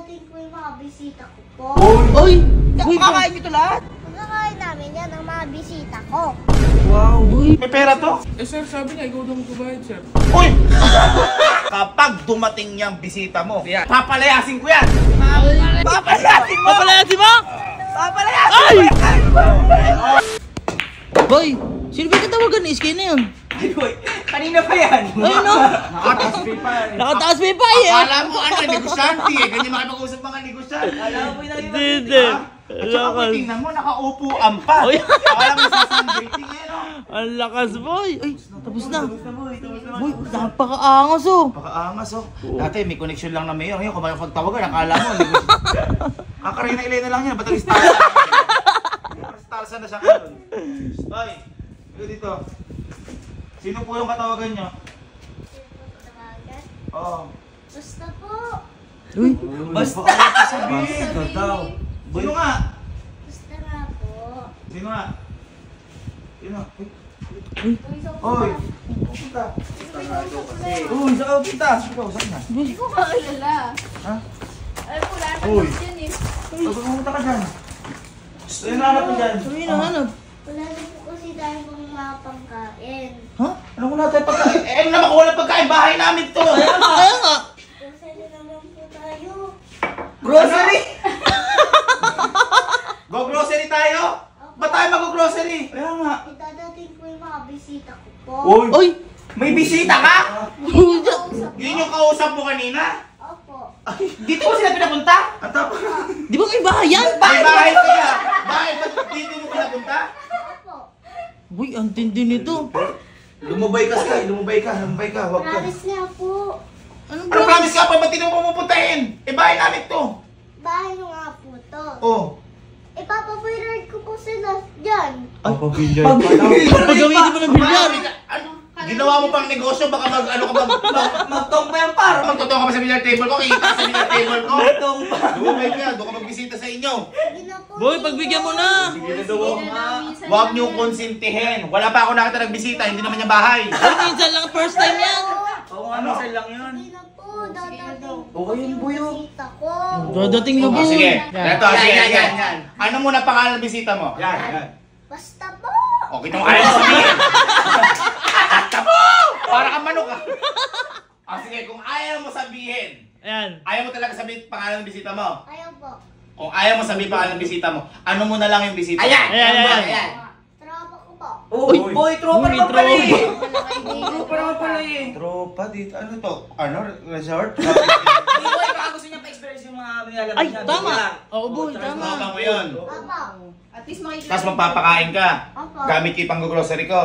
Idadating ko yung mga bisita ko po. Uy! Kakain nyo ito lahat? Magkakain namin yan ang mga bisita ko. Wow! Uy! May pera to? Eh sir, sabi niya, ikaw daw magbabayad sir. Uy! Kapag dumating yung bisita mo, Yan. papalayasin ko yan! Papalayasin mo! Papalayasin mo! Papalayasin mo! Boy! Sino ba katawagan ni Iskay na yun? Ay, boy, kanina pa yan. Ayun no? Nakataas pa yan. Nakataas pa pa eh! Akala mo ano, negosyante eh. Ganyan makipag-usap mga negosyante. Alam mo yung Hindi! At saka kung tingnan mo, nakaupuan pa. Uy. Akala mo sa sunbathing eh, no? Ang lakas boy! Ay, tapos na! Boy, napakaangas oh! Pakaangas oh. Dati may connection lang na mayor. Ngayon, kung makipagtawagan, akala mo. Kakarina Elena lang yan. Ba't alistarsa? Alistarsa na siya karon. Hoy, ito dito. Sino po yung katawagan nyo? Oo. Basta po. Uy! Basta! Sino nga? Basta nga po. Sino nga? Sino? Uy, Oy! Pupunta. Uy, saan ka punta? Ikaw, saan na? Hindi ko kakilala. Ha? Alam ko, wala Uy. naman dyan eh. Pag pumunta ka dyan. Ayun na hanap mo dyan. Sabi na hanap! wala na po kasi tayo pang mga pangkain. Ha? Ano ko natin pagkain? Eh, ano naman kung walang pagkain? Bahay namin to! Kaya nga! Kasi na naman po tayo. Grocery! Go grocery tayo? Ba't tayo mag-grocery? Kaya nga. Idadating ko yung mga bisita ko po. Uy! May bisita ka? Yun yung kausap mo kanina? Opo. Dito mo sila pinapunta? Ang tapos. Di ba may bahay yan? May bahay kaya! Bakit? Ba't dito mo pinapunta? Opo. Uy, ang tindi nito! Lumubay ka, Sky. Lumubay ka. Huwag ka. Promise nga po. Anong Ano promise ka pa? Ba't dito mo pupuntahin? Eh, bahay namin to. Bahay nyo nga po to. Oh. Ipapavirate ko po sila dyan. Pagawin mo ng bilyar! Ano? Ginawa mo pang negosyo, baka Magtong pa yan par. magtotoo ka pa sa billiard table ko, kikita sa billiard table ko. Magtong pa. Lumubay ka, doon ka magbisita sa inyo. Sige na po. Boy, pagbigyan mo na! Huwag niyong konsintihin. Wala pa ako nakita nagbisita, hindi naman niya bahay. Ay, minsan lang, first time yan! Oo nga, minsan lang yun. Sige na po. Dadating Okay yun, boy, oh. bisita ko. Dadating na Oh, boy! sige. Yan. Ito, sige, Yan, sige. yan, yan. Ano muna pangalan ng bisita mo? Basta po. O, kita mo kaya sabihin. Basta po! Para kang manok ah. O, sige, kung ayaw mo sabihin, Ayan. ayaw mo talaga sabihin pangalan ng bisita mo. Ayaw po. Kung ayaw mo sabihin pangalan ng bisita mo, ano mo na lang yung bisita? Ayan! Ayan. Ayan! Tropa ko po. Uy, boy, tropa Uy, naman pala eh! tropa. Tropa naman pala eh! Tropa dito. Ano to? Ano? Resort? Hindi, boy, baka gusto niya pa-experience yung mga nilalabas Ay, niya. tama! Bigla. Oo boy, Tropa tama! mo yun. Opo. At least makikita. Tapos magpapakain ka. Opo. Gamit ko yung pang-grocery ko.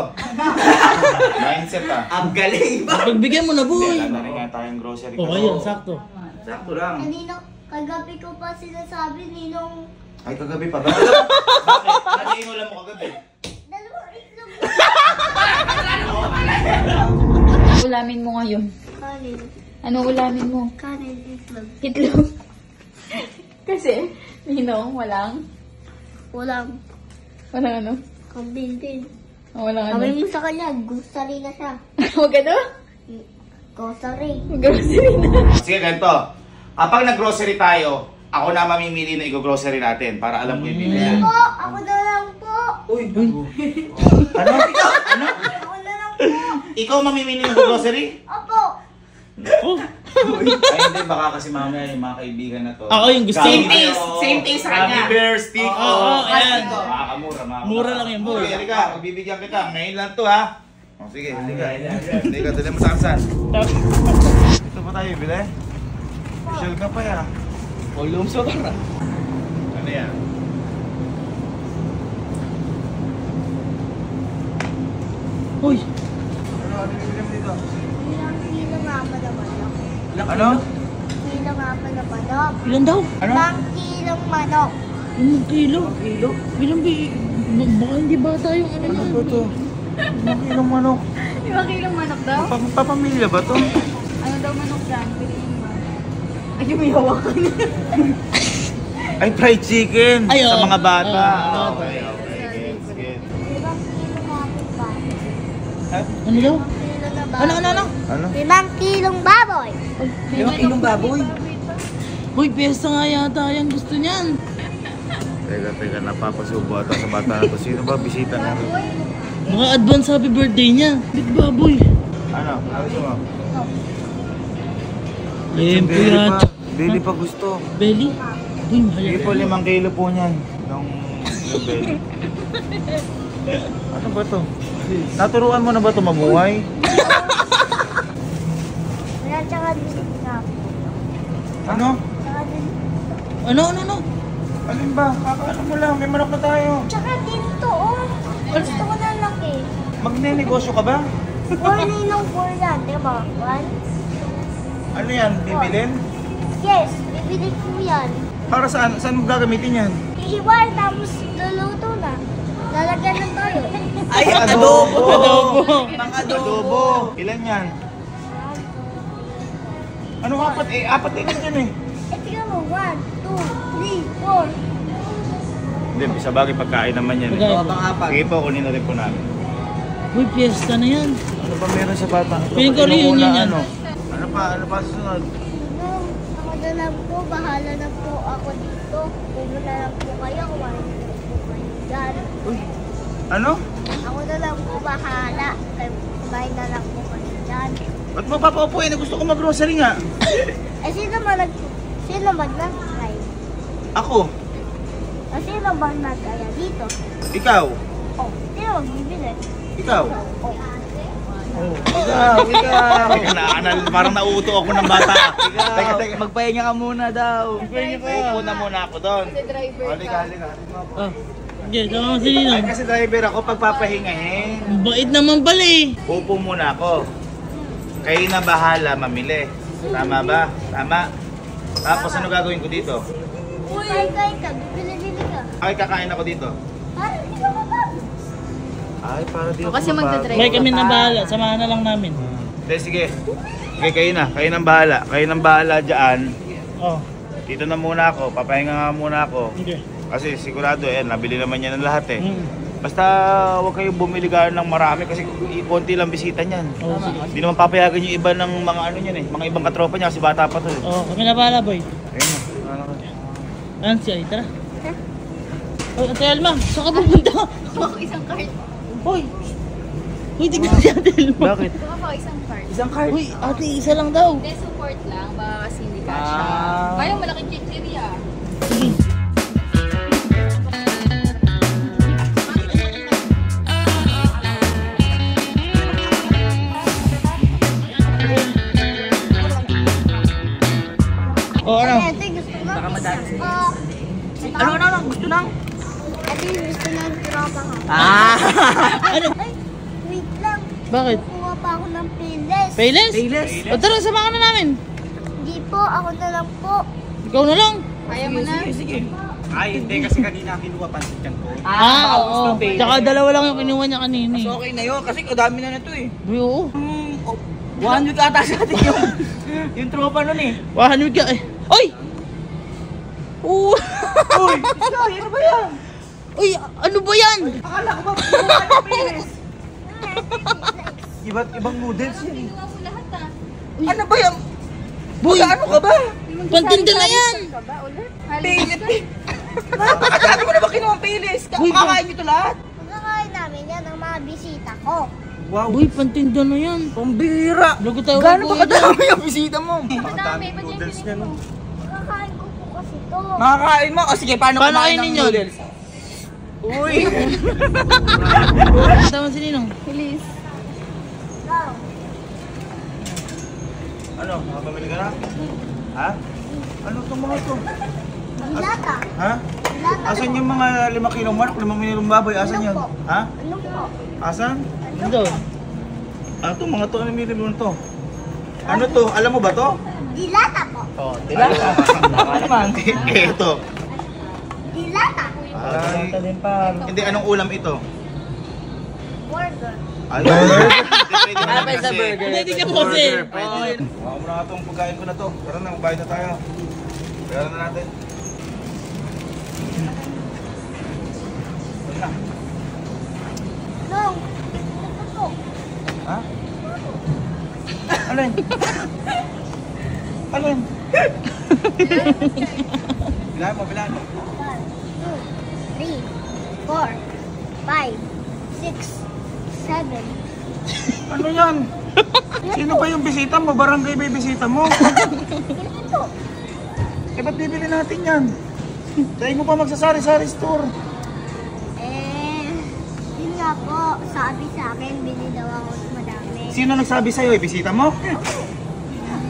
Mindset ah. Ang galing ba? Pagbigyan mo na boy! Wala na rin nga tayong grocery ko. O, ayan, sakto. Sakto lang. Kanina, kagabi ko pa sinasabi ninong Ay, kagabi pa ba? Bakit? Ano yung ulam mo kagabi? dalawang itlog. Ulamin mo ngayon. Kanin. Ano ulamin mo? Kanin itlog. Itlog. Kasi, Ninong, walang ano? Kambing din. Walang ano? Kami mo sa kanya, grocery na siya. Huwag ano? Grocery. Grocery na. Sige, ganito. Kapag nag-grocery tayo, ako na mamimili na i-grocery natin para alam ko yung bibili. Po, ako na lang po. Uy, Ano? Ano? Ako na lang po. Ikaw mamimili ng grocery? Opo. Oh. Ay, hindi. Baka kasi mamaya yung mga kaibigan na to. Ako yung gusto. Same taste. Same taste sa kanya. Gummy bear stick. Oo, ayan. Makakamura, makakamura. Mura lang yan, boy. Okay, halika. Magbibigyan kita. Ngayon lang to, ha? O, sige. Halika. Halika. Dali mo sa kansan. Ito pa tayo, bili? Michelle ka pa, ya. Volume so tara. Ano yan? Uy! Ano binibili mo dito? Kilo nga pa na manok. Ano? Kilo nga pa na manok. Ilan daw? Ano? 5 kilong manok. 1 kilo? Ilang baka hindi bata yung ano Ano yan. ba to? Ano kilong manok? 5 kilong manok daw? Papamilya ba to? Ano daw manok dyan? Piliin mo. Ay, may hawakan. Ay, fried chicken! Ay, sa oo. mga bata. Oo. Okay, okay. Gets, gets. 5 kilong manok ba? Ano daw? 5 kilo na Ano? baboy. Ano? 5 kilong baboy. Yung inong baboy. Uy, piyesta nga yata yan. Gusto niyan. Teka, napapasubo ata sa bata na to. Sino ba bisita na rin? Mga advance happy birthday niya. Big baboy. Ano? Ano gusto mo? Lempo Belly yan. pa. Belly pa gusto. Belly? Uy, mahal Hindi yan. po 5 kilo po niyan. Yung belly. Ano ba to? Naturuan mo na ba ito mamuhay? Wala, tsaka din nga po. Ano? Tsaka din. Ano? Alin ba? Kakaano mo lang, may manok na tayo. Tsaka dito, oh. Gusto ko na laki. Magne-negosyo ka ba? 4 ninong 4 yan, di ba? 1? Ano yan? Bibilin? Yes, bibili ko yan. Para saan? Saan mo gagamitin yan? Iiwan, tapos luluto na. Lalagyan ng tayo. Ay, adobo! Adobo. Pang Adobo. Ilan yan? Ano apat? Apat din yan eh. Tingnan mo, 1, 2, 3, 4. Hindi, sa bagay pagkain naman yan. Pagkain. Oo, pang-apat. Sige po, kunin na rin po namin. Uy, piyesta na yan. Ano ba meron sa bata? Feeling ko rin yun yan. Ano pa susunod? Ako na lang po, bahala na po ako dito. Puno na lang po kayo, kumain na lang po kayo dyan. Ano? Ako na lang po bahala. Kumain na lang po kayo dyan. Ba't mo papaupuin? Gusto ko mag-grocery nga. Eh, sino ba nag-try? Ako. Sino ba nag-aya dito? Ikaw. Oh, sino magbibili? Ikaw. Oh. Ikaw. Parang nauuto ako ng bata. Ikaw, magpahinga ka muna daw. Upo na muna ako doon. Halika. Oh. Okay, tama mo si Ninong. Ay, kasi driver ako pagpapahingahin. Ang bait naman pala eh. Upo muna ako. Kayo na bahala mamili. Tama ba? Tama. Tapos ano gagawin ko dito? Kain ka, bibili ka. Ay, kakain ako dito. Parang hindi ka mapagod. Ay, para di ako Kasi magdadrive. May kami na bahala. Samahan na lang namin. Sige. Sige, kayo na. Kayo nang bahala. Kayo nang bahala dyan. Oh. Dito na muna ako. Papahinga nga muna ako. Okay. Kasi sigurado, nabili naman yan ng lahat eh. Mm. Basta huwag kayong bumili gano'n ng marami kasi konti lang bisita niyan. Oh, sige. Hindi naman papayagan yung iba ng mga ano niyan eh. Mga ibang katropa niya kasi bata pa to eh. Oh, kami na bahala, boy. Ayun na. Ano siya? Tara. Oh, Ate Alma, saan ka pupunta? Ako isang card. Hoy! Uy, tignan si Ate Alma. Bakit? Ako isang card. Isang card. Uy, ate, isa lang daw. Hindi, support lang. Baka kasi hindi ka siya. Ah. Kaya malaking chichirya. Sige. Oh, ano? Ate, gusto mo? Nakamadali. Ano? Gusto nang? Ate, gusto ng tropa ka. Ah! Ano? Ay, wait lang. Bakit? Kuha pa ako ng piles. Payless? Payless. O tara, samahan na namin. Hindi po, ako na lang po. Ikaw na lang. Kaya mo na. Sige. Ay, hindi kasi kanina kinuha pansit yan ko. Ah, gusto oo. Payless. Tsaka dalawa lang yung kinuha niya kanina eh. So, okay na yun kasi kadami na nito eh. Uy, oo. 1 week ata sa atin yung, yung tropa nun eh. 100 ka eh. Uy! Oo. Uy! Sorry, ano ba yan? Uy, ano ba yan? Akala ko ba kumuha ng Payless? Iba't ibang noodles yan. Kinuha mo lahat ah. Ano ba yan? Boy, Ano ka ba? pantinda na yan. Ka ba ulit? Payless. Napakadami mo na ba kinuha ang Payless? Uy, Kakain nyo ito lahat? Pagkakain namin yan ang mga bisita ko. Wow. Boy, pantinda na yan. Pambira. Lagot tayo. Gano'n ba kadami yung bisita mo? Madami pa dyan pinig mo. Pagkakain ko po kasi to. Makakain mo? O sige, paano Paano kumain kainin ng yun? noodles? Uy! Tama si Ninong. Bilis. Go. Ano? Makapamili ka na? Ha? Ano itong mga to? Dilata. Ha? Dilata Asan po. yung mga 5 kilong manok, 5 kilong baboy? Asan Ano yan? po? Ha? Ano po? Asan? Ito. Ano to? Mga to? Ano milyon to? Ano to? Alam mo ba to? Dilata po. Oh, dilata. Baka naman. Ito. Dilata. Ay, din pa. hindi, anong ulam ito? Burger. Ay, burger. Pwede Ano pa sa burger? Hindi ka po kasi. Burger, pwede. Baka mo na nga itong pagkain ko na to. Tara na, magbayad na tayo. Tara na natin. Tara na. No. Ito po. Ha? Alin? Alin? Bilaan mo, bilaan mo. 1, 2, 3, 4, 5, 6, 7. Ano yan? Sino ba yung bisita mo? Barangay ba yung bisita mo? Ito. Eh, ba't bibili natin yan? Try mo pa magsasari-sari store. Yun nga po, sabi sa akin, bili daw ako madami. Sino nagsabi sa'yo? Eh, bisita mo?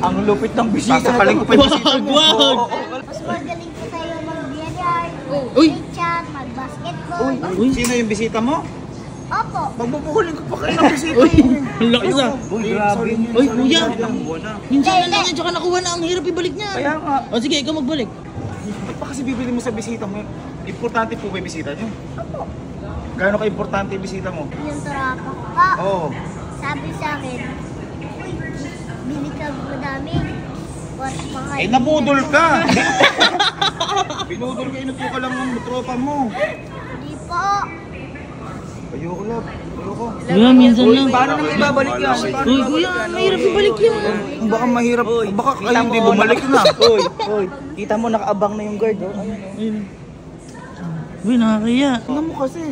Ang lupit ng bisita. Sasakalin ko pa yung bisita mo. Wag! Mas magaling po tayo mag-billiard, Uy! mag-chat, mag-basketball. Uy! Sino yung bisita mo? Opo. Magbubukulin ko pa kayo ng bisita. Uy! Ang lakas ah! Uy, grabe. Uy, kuya! Buwan na. Minsan na lang yan, tsaka nakuha na ang hirap ibalik niya. Kaya nga. O sige, ikaw magbalik. Ba't pa kasi bibili mo sa bisita mo? Importante po ba yung bisita niyo? Opo. Gaano ka-importante yung bisita mo? Yung turapa ko pa. Oo. Sabi sa akin, uy, bili ka madami. What pa kayo? Eh, nabudol ka! Binudol ka, inupo ka lang ng tropa mo. Hindi po. Ayoko lang. Ayoko. Kuya, minsan lang. Paano naman ibabalik yan? Uy, kuya, mahirap ibalik yan. Baka mahirap. Baka kayo Kita hindi mo, bumalik na. Uy, uy. Kita mo nakaabang na yung guard, oh. Ayun. Uy, nakakaya. Tingnan mo kasi.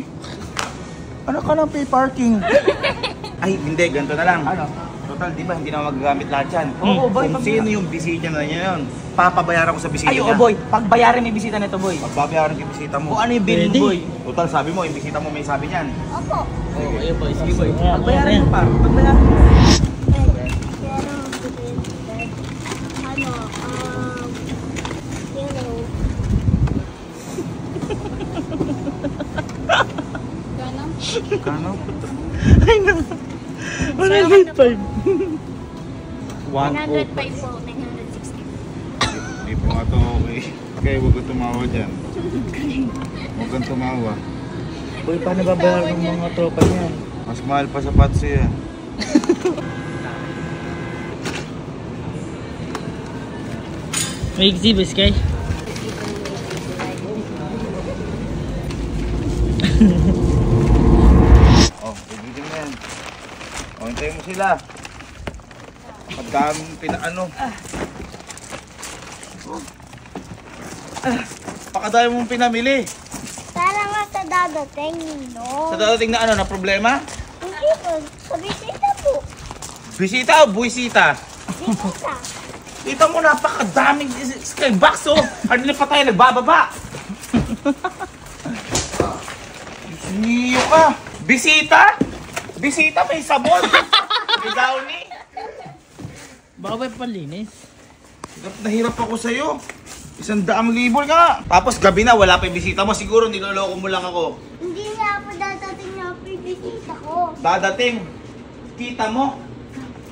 Ano ka ng pay parking? Ay, hindi. Ganito na lang. Ano? Total, di ba? Hindi na magagamit lahat yan. Oo, boy. Kung sino yung bisita na yun, papabayaran ko sa bisita Ay, niya. oo, boy. Pagbayarin may bisita nito, boy. Pagbabayaran ko yung bisita mo. Kung ano yung billing, Pwede. boy. Total, sabi mo, yung bisita mo may sabi niyan. Opo. Oo, ayun, boy. Sige, boy. Ayan, Pagbayaran ayan. mo pa. Pagbayaran mo. Pero, ano, you know, Kano? Ay, na. 105. 905 po, 960. Hindi po nga to okay. Okay, huwag kang tumawa dyan. Huwag kang tumawa. Boy, paano babayaran ng mga tropa niyan? Mas mahal pa sa patsi yan. May exhibit, Sky. Oh, ibitin mo yan. Oh, hintayin mo sila. Pagdaming pinaano. Pakadami mong pinamili. Para nga sa dadating, no? Sa dadating na ano, na problema? Hindi po, sa bisita po. Bisita o buwisita? Bisita. Kita mo, napakadaming skybox oh. Ano na pa tayo nagbababa? Niyo ka. Bisita? Bisita may sabon. May downy. Baka ba panlinis? Hirap na hirap ako sa'yo. 100,000 ka. Tapos gabi na, wala pa yung bisita mo. Siguro niloloko mo lang ako. Hindi nga po dadating na po yung bisita ko. Dadating. Kita mo?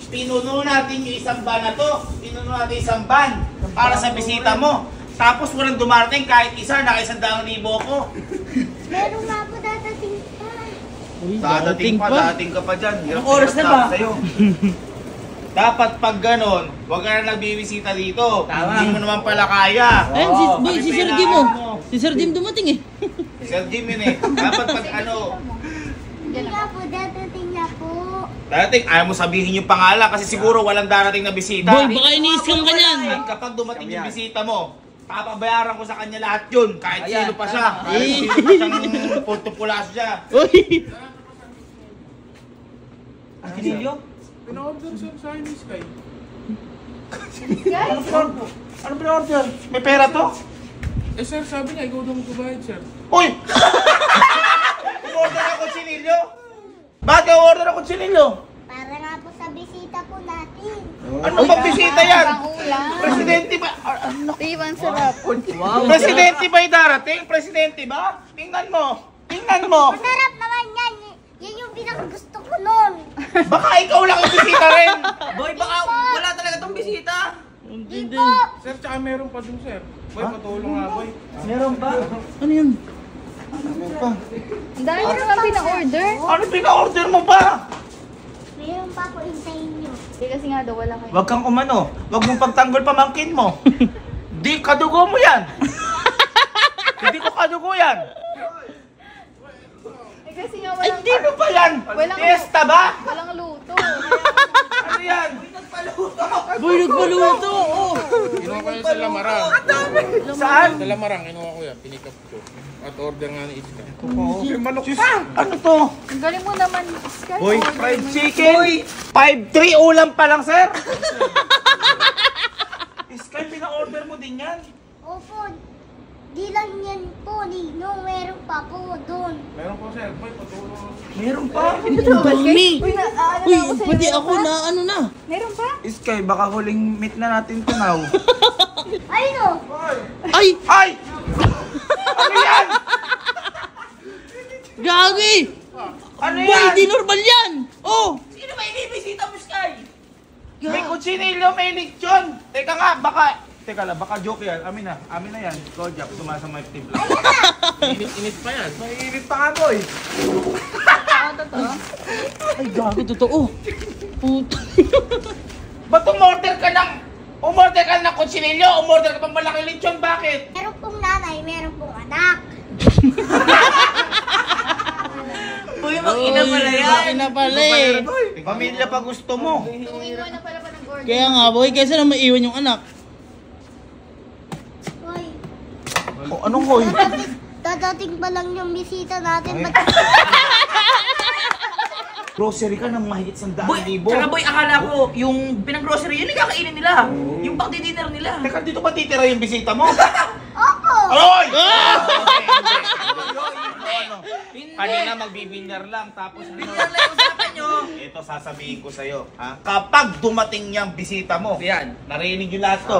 Pinuno natin yung isang van na to. Pinuno natin isang van para sa bisita mo. Tapos walang dumarating kahit isa, naka 100,000 ko. Meron nga po dadating pa. Uy, Dadating pa, dadating ka pa dyan. Hirap Anong oras na ba? Sa'yo. Dapat pag ganon, huwag ka na nagbibisita dito. Tama. Hindi mo naman pala kaya. Ayun, si, boy, si Sir Jim mo. mo. Si Sir Jim dumating eh. Sir Jim yun eh. Dapat pag ano, Hindi nga po dadating na po. darating, ayaw mo sabihin yung pangalan kasi siguro walang darating na bisita. Boy, baka ini-scam ka niyan. At kapag dumating yung bisita mo, papabayaran ko sa kanya lahat yun. Kahit Ayan, sino pa siya. tama. Kahit sino pa siyang pultupulas siya. Uy! Kinilyo? Pina-order siya sa akin ni Sky. Ano pina-order? May pera to? Eh sir, sabi niya, ikaw daw magbabayad, sir. Uy! Order ako sinilyo? Bakit ka order ako sinilyo? Para nga po sa bisita po natin. Ano bang bisita yan? Ulam. Presidente ba? Ano? Diba, ang sarap. Wow. Presidente ba yung darating? Presidente ba? Tingnan mo. Tingnan mo. Masarap naman yan. Yan yung pinakagusto ko nun. Baka ikaw lang yung bisita rin. Boy, baka wala talaga tong bisita. Di po. Sir, tsaka meron pa dun, sir. Boy, patulong nga, boy. Meron ba? Ano yun? Ang dami mo naman pina-order. Ano pina-order mo ba? Mayroon pa po hintayin nyo. Hindi kasi nga daw wala kayo. Huwag kang umano. Huwag mong pagtanggol pamangkin mo. Di kadugo mo yan. Hindi ko kadugo yan. Eh kasi nga Ay, walang, di! Ano ba yan? Walang- Fiesta ba? walang luto. Ano Ano yan? Boy, nagpaluto. Oh. Kinuha ko yan sa Lamarang. Saan? Sa Lamarang, kinuha ko yan. Pinikap ko. At order nga ni Iska. Ano to? Ang galing mo naman, Sky. Boy, fried chicken. 5-3 ulam pa lang, sir. Sky, pina-order mo din yan. Opo, di lang yan po, Ninong. Meron pa po doon. Meron po sir, boy, patulong. Meron pa. Ang dami. Uy, ano Uy, ako sa'yo, pwede meron ako pa? na ano na. Meron pa? Sky, baka huling meet na natin to now. Ayun o. Ay! Ay! Ano yan? Gagi! Ano Boy, yan? di normal yan! Oh! Sino ba ibibisita mo, Sky? May kutsinilyo, may lechon. Teka nga, baka... Teka lang, baka joke yan. Amin na yan. Kojak, sumasama yung tibla. Init pa yan. Mainit pa nga, boy. Ay, gago, totoo. Puta. Ba't umorder ka ng kutsinilyo? Umorder ka pang malaki lechon, bakit? Meron pong nanay, meron pong anak. Boy, mag-ina pala yan. Ina pala eh. Pamilya pa gusto mo. Kaya nga, boy, kaysa na maiwan yung anak. Hoy, O, anong hoy? dadating pa lang yung bisita natin. Ba't Grocery ka ng mahigit 100,000. Boy, tsaka boy, akala ko yung pinang-grocery yun, kakainin nila. Yung pang-dinner nila. Teka, dito pa titira yung bisita mo? Opo! Oy! Hindi. Kanina magbibinyar lang, tapos ano? Binyar lang yung usapan nyo. Ito sasabihin ko sa'yo, ha? Kapag dumating niyang bisita mo, Yan. narinig yung lahat to.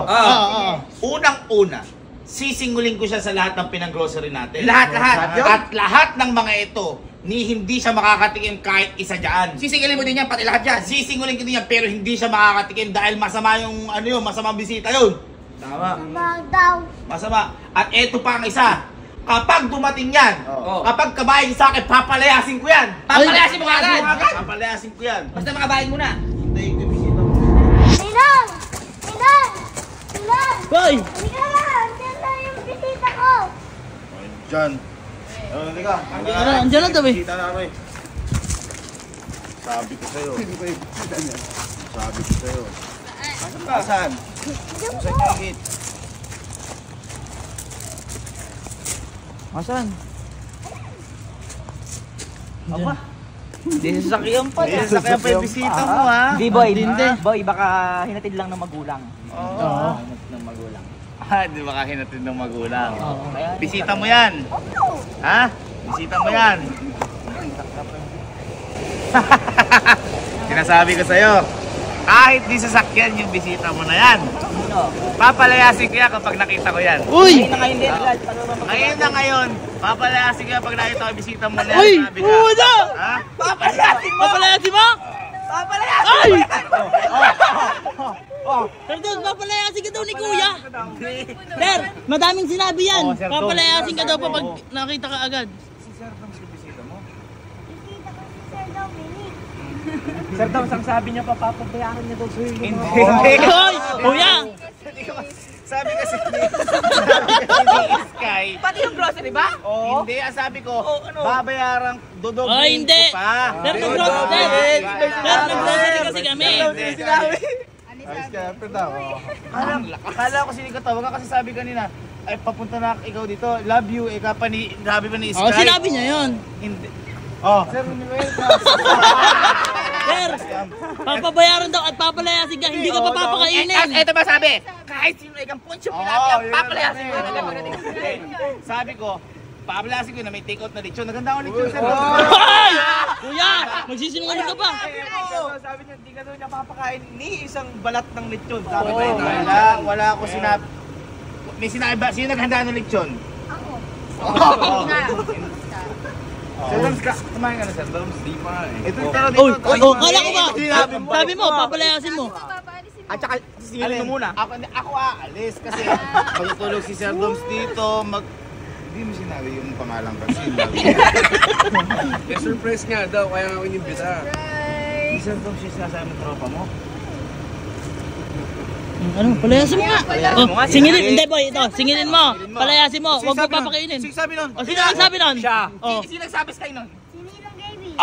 Unang-una, sisingulin ko siya sa lahat ng pinang-grocery natin. Lahat. At lahat ng mga ito, hindi siya makakatikim kahit isa dyan. Sisingilin mo din yan, pati lahat yan. Sisingulin ko din yan, pero hindi siya makakatikim dahil masama yung masamang bisita yun. Tama. Mabag daw. Masama. At eto pa ang isa. Kapag dumating yan, Oo. kapag kabahin sa akin, papalayasin ko yan. Papalayasin mo agad. Papalayasin ko yan. Basta makabahin mo na. Hintayin ko yung bisita mo. Ninang! Ninang! Ninang! Boy! Halika na! Andiyan na yung bisita ko! Diyan. Halika. Andiyan na to, boy. Bisita na, Roy. Sabi ko sa'yo. Sabi ko sa'yo. Saan? Diyan Saan po! ka hit? Asan? Aba. Hindi sasakyan pa. Hindi, sasakyan pa yung bisita mo, ha? Hindi boy, Hindi. boy, baka hinatid lang ng magulang. Oo. Hinatid ng magulang. Di ba kahinatid ng magulang? Kaya, Bisita mo yan. Ha? Bisita mo yan. Sinasabi ko sa'yo, kahit di sasakyan yung bisita mo na yan, papalayasin ko yan kapag nakita ko yan. Uy! ngayon na ngayon din agad. Ngayon na ngayon, papalayasin ko yan pag nakita ko yung bisita mo na yan. Uy! Sabi ka. Puta! Ha? Papalayasin mo! Papalayasin mo! Papalayasin Ay! Oh, Sir, papalayasin ka daw ni Kuya. Sir, madaming sinabi yan. Oh, Sir Dom. Papalayasin ka daw pag nakita ka agad. si Sir Dom si bisita mo. Bisita ko si Sir Dominic. Sir Dom, ang sabi niya pa, papabayaran niya daw sa'yo. Hindi. Hoy! Kuya! Sabi kasi ni Sky, Pati yung grocery ba? hindi, ang sabi ko, ano? babayarang dudog Ay, hindi! ko pa. Sir, nag-grocery kasi kami. Kala ko sinikatawagan kasi sabi kanina, ay papunta na ikaw dito, love you, sabi pa ni Sky. Oh, sinabi niya yun. Hindi. Oh. Sir, papabayaran daw at papalayasin ka, hindi ka pa papakainin. Eto ba sabi? Kahit sino ikang puncho pinapiyang, papalayasin mo. Sabi ko, papalayasin ko na may take out na lechon. Naganda ako lechon, sir. Hoy! Kuya, magsisinungaling ka pa. Sabi niya, hindi ka daw niya papakain ni isang balat ng lechon. Sabi ko, wala ako sinabi. May sinabi ba? Sino naghanda ng lechon? Sir Doms, kumain ka na, Sir Doms. Di pa eh. Ito, pero dito. Oh, kala ko ba? Sabi mo, papalayasin mo. At saka, sisingilin mo muna. Ako aalis kasi matutulog si Sir Doms dito. Hindi mo sinabi yung pangalan kasi. Surprise nga daw, kaya nga inimbita. Si Sir Doms yung sinasabi ng tropa mo. Ano, palayasin mo nga. Palayasin mo nga. Singilin, hindi boy, ito, singilin mo. Palayasin mo, huwag mo papakainin. Sino sabi nun? O, sino nagsabi nun? Siya. Oh. Sino nagsabi Sky nun? Si Ninong Baby.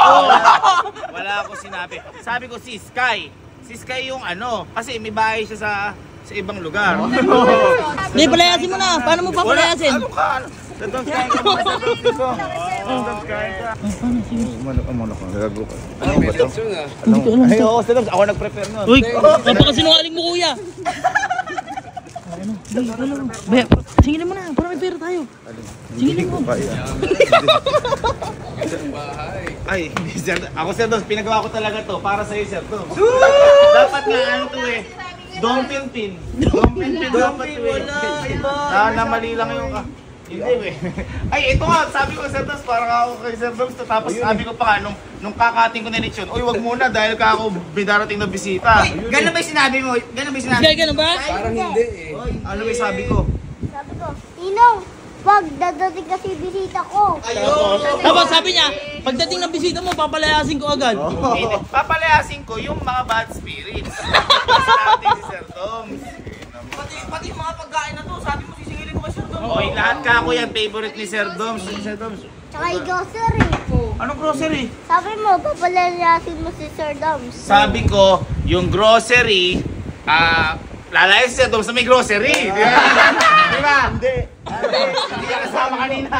Wala ako sinabi. Sabi ko si Sky, Si Sky yung ano, kasi may bahay siya sa ibang lugar. Hindi, palayasin mo na. Paano mo papalayasin? Ano ka? Sa Dom's kain ka muna, sa Dom's dito. Sa Dom's kain ka. Umano ka, nagago ka. Ano ba ito? Ay, oo, sa Dom's, ako nag-prepare nun. Uy, napakasinungaling mo kuya. Baya, singilin mo na, para may pera tayo. Singilin mo. Ay, hindi sir. Ako sir Dom's, pinagawa ko talaga to para sa'yo sir Dom's. Dapat nga ano to eh. Dompin pin. Dompin pin dapat to eh. Na mali lang yung hindi eh. Ay, ito nga, sabi ko Sir Dom's, parang ako kay Sir Dom's. Tapos sabi ko pa nga, nung kakating ko na lechon, uy, wag muna dahil ka ako bidarating na bisita. Ganun ba yung sinabi mo? Ganun ba yung sinabi Sky, ganun ba? Parang hindi eh. Ano yung sabi ko? Sabi ko, Ninong, wag, dadating kasi bisita ko. Tapos sabi niya, pagdating ng bisita mo, papalayasin ko agad. Hindi. Papalayasin ko yung mga bad spirits. Sinabi si Sir Dom's. Pati yung mga pagkain na to, sabi mo sisingilin ko kay Sir Dom. Oy, lahat ka ako yan, favorite ni Sir Dom's. Sir Dom's. Tsaka yung grocery. Anong grocery? Sabi mo, papalalasin mo si Sir Doms. Sabi ko, yung grocery, lalayan si Sir Dom's na may grocery. Di ba? Di ba? Hindi. Hindi ka kasama kanina.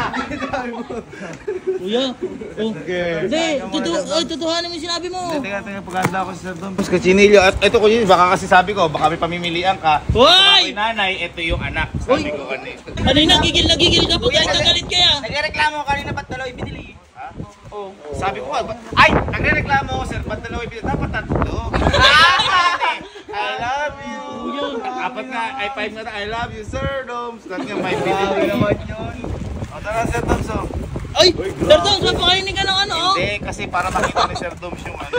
Kuya, hindi, tutuhanin mo yung sinabi mo. Teka, pagkanda ako si Sir Dom's. Kachinilyo, at ito ko yun, baka kasi sabi ko, baka may pamimilian ka. Hoy! Ito yung nanay, ito yung anak. Sabi ko kanina. Kanina, gigil ka po, galit na galit kaya. Nagreklamo ko kanina ba't dalawa ibinili? Sabi ko, ay, nagre-reklamo ako, sir, ba't dalawa ibigay? Dapat tatlo. I love you. Apat nga, ay 5 nga, I love you, Sir Dom's. Kasi nga, may binili naman yun. O, tara, Sir Dom's, o. Ay, Sir Dom, napakainin ka ng ano, oh. Hindi, kasi para makita ni Sir Dom's yung ano.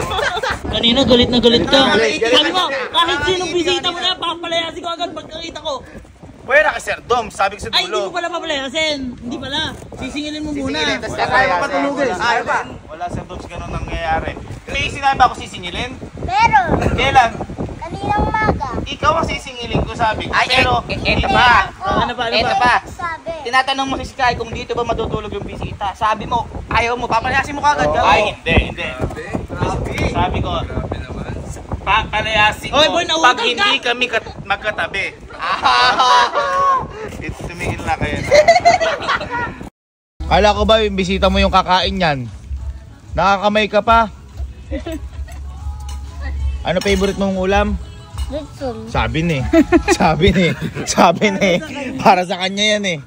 Kanina, galit na galit ka. Galit. Sabi mo, kahit sinong bisita mo na, papalayasin ko agad pagkakita ko. Pwede na kay Sir Dom's, sabi ko sa Ay, hindi mo dulo. pala papalayasin. Hindi pala. Sisingilin mo muna. Sisingilin, tas kaya mo patulugin. Wala, Sir Dom's, ganun nangyayari. May sinabi ako sisingilin? Pero, Kailan? kaninang umaga. Ikaw ang sisingilin ko, sabi ko. Ay, Pero, eto pa. Ano pa? Eto pa. Sabi. Tinatanong mo si Sky kung dito ba matutulog yung bisita. Sabi mo, ayaw mo, papalayasin mo kagad. Ay, hindi. Sabi ko, palayasin ko Oy, boy, nautang pag hindi kami magkatabi. Tumigil na kayo. Kala ko ba yung bisita mo yung kakain yan? Nakakamay ka pa? Ano favorite mong ulam? Lechon. Sabi ni. Para sa kanya yan eh.